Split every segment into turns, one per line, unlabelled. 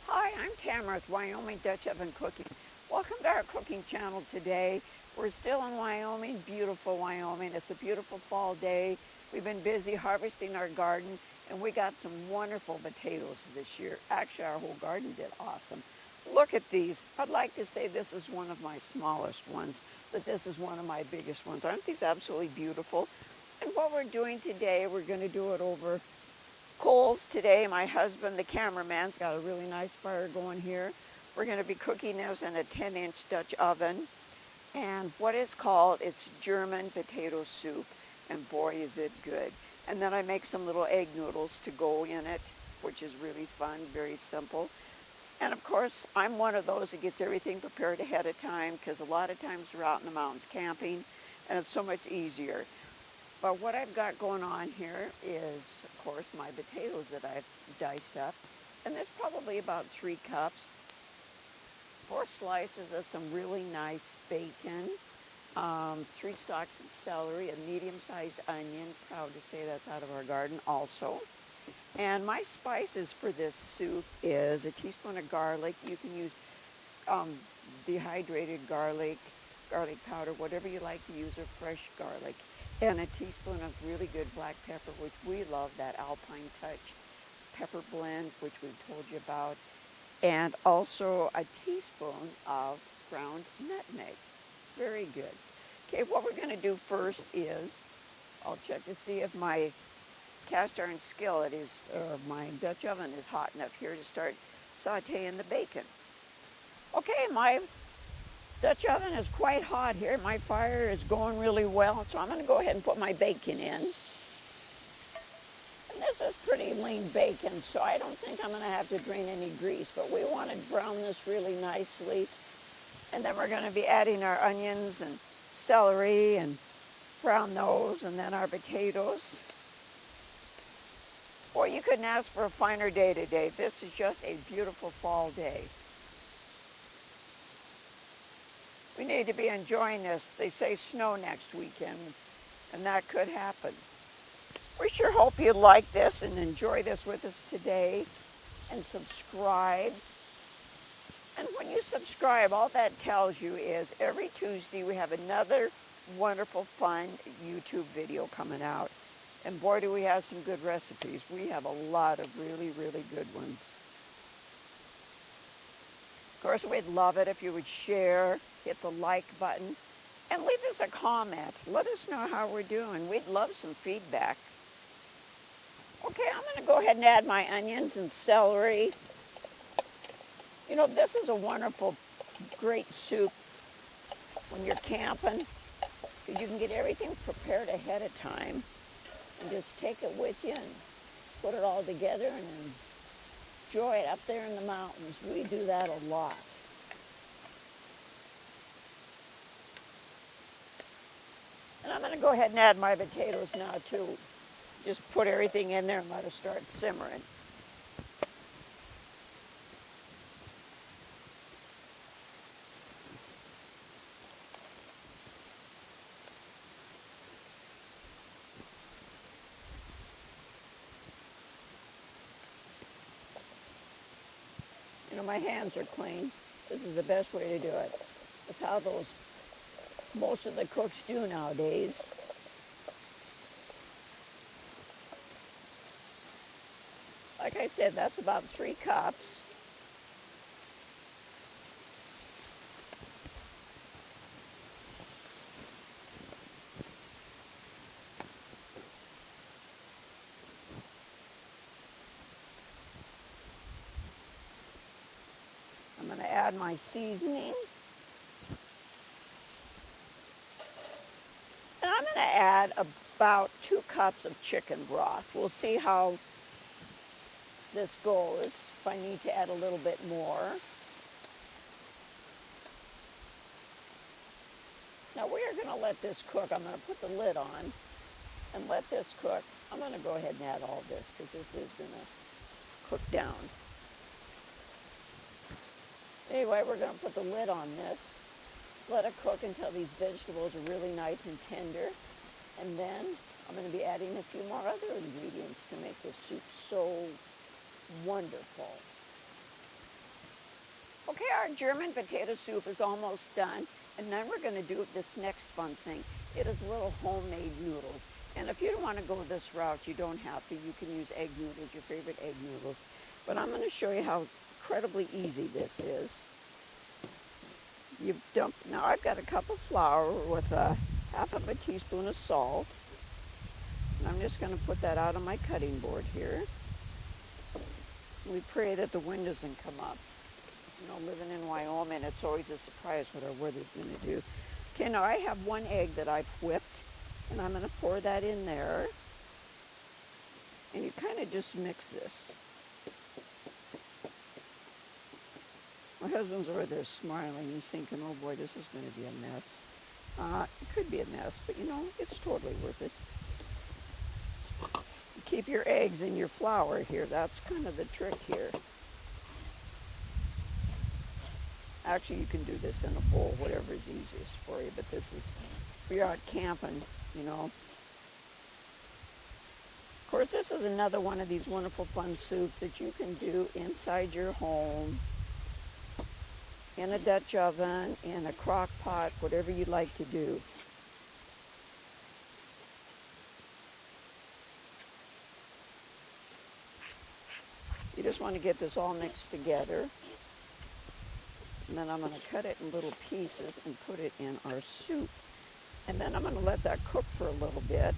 Hi, I'm Tamara with Wyoming Dutch Oven Cooking. Welcome to our cooking channel today. We're still in Wyoming, beautiful Wyoming. It's a beautiful fall day. We've been busy harvesting our garden and we got some wonderful potatoes this year. Actually, our whole garden did awesome. Look at these. I'd like to say this is one of my smallest ones, but this is one of my biggest ones. Aren't these absolutely beautiful? And what we're doing today, we're going to do it over coals today. My husband, the cameraman's got a really nice fire going here. We're going to be cooking this in a 10-inch Dutch oven. And what it's called, it's German potato soup. And boy, is it good. And then I make some little egg noodles to go in it, which is really fun, very simple. And of course, I'm one of those that gets everything prepared ahead of time because a lot of times we're out in the mountains camping and it's so much easier. But what I've got going on here is, of course, my potatoes that I've diced up. And there's probably about 3 cups, 4 slices of some really nice bacon, 3 stalks of celery, a medium-sized onion, proud to say that's out of our garden also. And my spices for this soup is a teaspoon of garlic. You can use dehydrated garlic, garlic powder, whatever you like to use, or fresh garlic. And a teaspoon of really good black pepper, which we love, that Alpine Touch pepper blend, which we've told you about. And also a teaspoon of ground nutmeg. Very good. Okay, what we're going to do first is, I'll check to see if my cast iron skillet is, or my Dutch oven is hot enough here to start sauteing the bacon. Okay, my Dutch oven is quite hot here. My fire is going really well, so I'm going to go ahead and put my bacon in. And this is pretty lean bacon, so I don't think I'm going to have to drain any grease, but we want to brown this really nicely. And then we're going to be adding our onions and celery and brown those, and then our potatoes. Boy, you couldn't ask for a finer day today. This is just a beautiful fall day. We need to be enjoying this. They say snow next weekend, and that could happen. We sure hope you like this and enjoy this with us today, and subscribe. And when you subscribe, all that tells you is every Tuesday we have another wonderful, fun YouTube video coming out. And boy, do we have some good recipes. We have a lot of really, really good ones. Of course, we'd love it if you would share, hit the like button, and leave us a comment. Let us know how we're doing. We'd love some feedback. Okay, I'm going to go ahead and add my onions and celery. You know, this is a wonderful, great soup when you're camping, because you can get everything prepared ahead of time and just take it with you and put it all together and enjoy it up there in the mountains. We do that a lot. And I'm going to go ahead and add my potatoes now too. Just put everything in there and let it start simmering. You know, my hands are clean. This is the best way to do it. That's how most of the cooks do nowadays. Like I said, that's about 3 cups. I'm going to add my seasoning. And I'm going to add about 2 cups of chicken broth. We'll see how this goes, if I need to add a little bit more. Now we are going to let this cook. I'm going to put the lid on and let this cook. I'm going to go ahead and add all this because this is going to cook down. Anyway, we're going to put the lid on this, let it cook until these vegetables are really nice and tender, and then I'm going to be adding a few more other ingredients to make this soup so wonderful. our German potato soup is almost done, and then we're going to do this next fun thing. It is little homemade noodles. And if you don't want to go this route, you don't have to. You can use egg noodles, your favorite egg noodles. But I'm going to show you how incredibly easy this is. Now I've got a cup of flour with half of a teaspoon of salt. And I'm just going to put that out on my cutting board here. We pray that the wind doesn't come up. You know, living in Wyoming, it's always a surprise what our weather's going to do. Okay, now I have one egg that I've whipped, and I'm going to pour that in there. And you kind of just mix this. My husband's over there smiling. He's thinking, oh boy, this is going to be a mess. It could be a mess, but you know, it's totally worth it. Keep your eggs in your flour here. That's kind of the trick here. Actually, you can do this in a bowl, whatever is easiest for you, but this is, we're out camping, you know. Of course, this is another one of these wonderful fun soups that you can do inside your home, in a Dutch oven, in a crock pot, whatever you like to do. You just want to get this all mixed together. And then I'm going to cut it in little pieces and put it in our soup. And then I'm going to let that cook for a little bit.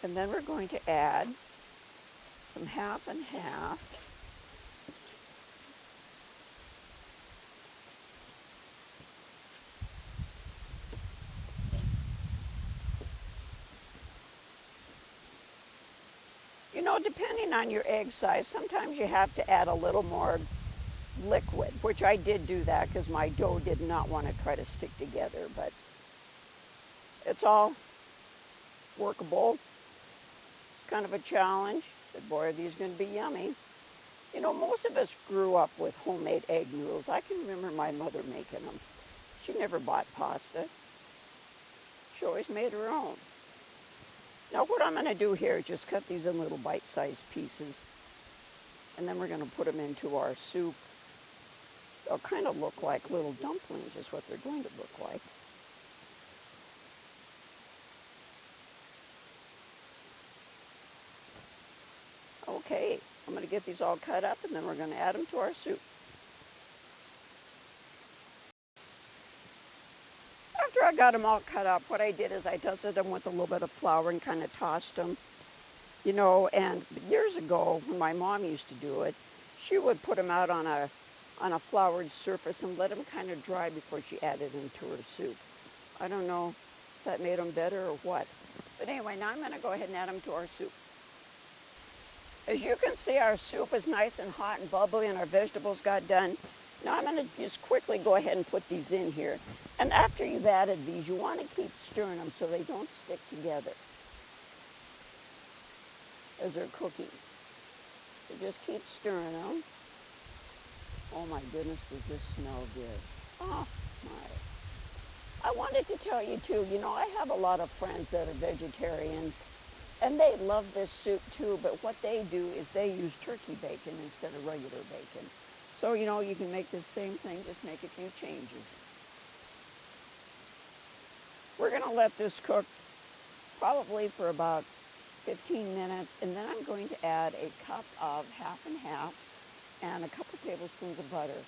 And then we're going to add some half and half. You know, depending on your egg size, sometimes you have to add a little more liquid, which I did do that because my dough did not want to try to stick together, but it's all workable. Kind of a challenge, but boy, are these going to be yummy. You know, most of us grew up with homemade egg noodles. I can remember my mother making them. She never bought pasta. She always made her own. Now what I'm going to do here is just cut these in little bite-sized pieces, and then we're going to put them into our soup. They'll kind of look like little dumplings is what they're going to look like. Okay, I'm going to get these all cut up, and then we're going to add them to our soup. After I got them all cut up, what I did is I dusted them with a little bit of flour and kind of tossed them. You know, and years ago, when my mom used to do it, she would put them out on a floured surface and let them kind of dry before she added them to her soup. I don't know if that made them better or what. But anyway, now I'm going to go ahead and add them to our soup. As you can see, our soup is nice and hot and bubbly, and our vegetables got done. Now I'm going to just quickly go ahead and put these in here. And after you've added these, you want to keep stirring them so they don't stick together as they're cooking. So just keep stirring them. Oh my goodness, does this smell good? Oh my. I wanted to tell you too, you know, I have a lot of friends that are vegetarians, and they love this soup too, but what they do is they use turkey bacon instead of regular bacon. So, you know, you can make the same thing, just make a few changes. We're going to let this cook probably for about 15 minutes, and then I'm going to add a cup of half and half and a couple tablespoons of butter.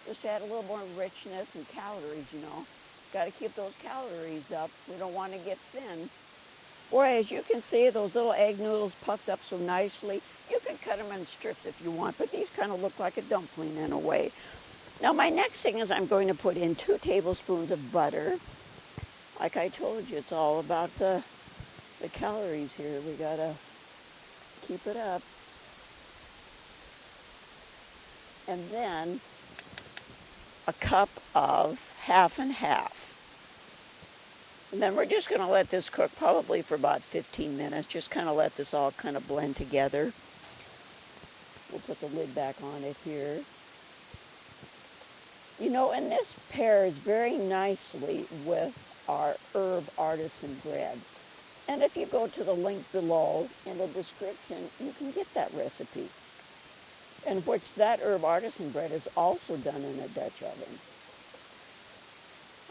Just add a little more richness and calories, you know. Got to keep those calories up. We don't want to get thin. Boy, as you can see, those little egg noodles puffed up so nicely. You can cut them in strips if you want, but these kind of look like a dumpling in a way. Now, my next thing is I'm going to put in 2 tablespoons of butter. Like I told you, it's all about the calories here. We got to keep it up. And then a cup of half and half. And then we're just going to let this cook probably for about 15 minutes. Just kind of let this all kind of blend together. We'll put the lid back on it here. You know, and this pairs very nicely with our herb artisan bread. And if you go to the link below in the description, you can get that recipe. And which that herb artisan bread is also done in a Dutch oven.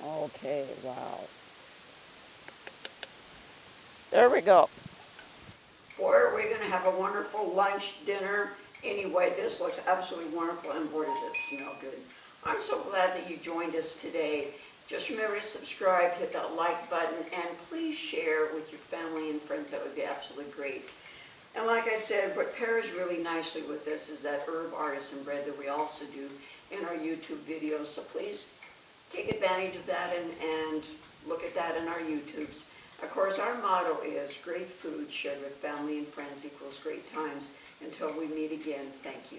Okay, wow. There we go. Boy, are we going to have a wonderful lunch, dinner. Anyway, this looks absolutely wonderful, and boy, does it smell good. I'm so glad that you joined us today. Just remember to subscribe, hit that like button, and please share with your family and friends. That would be absolutely great. And like I said, what pairs really nicely with this is that herb artisan bread that we also do in our YouTube videos. So please take advantage of that and look at that in our YouTubes. Of course, our motto is great food shared with family and friends equals great times. Until we meet again, thank you.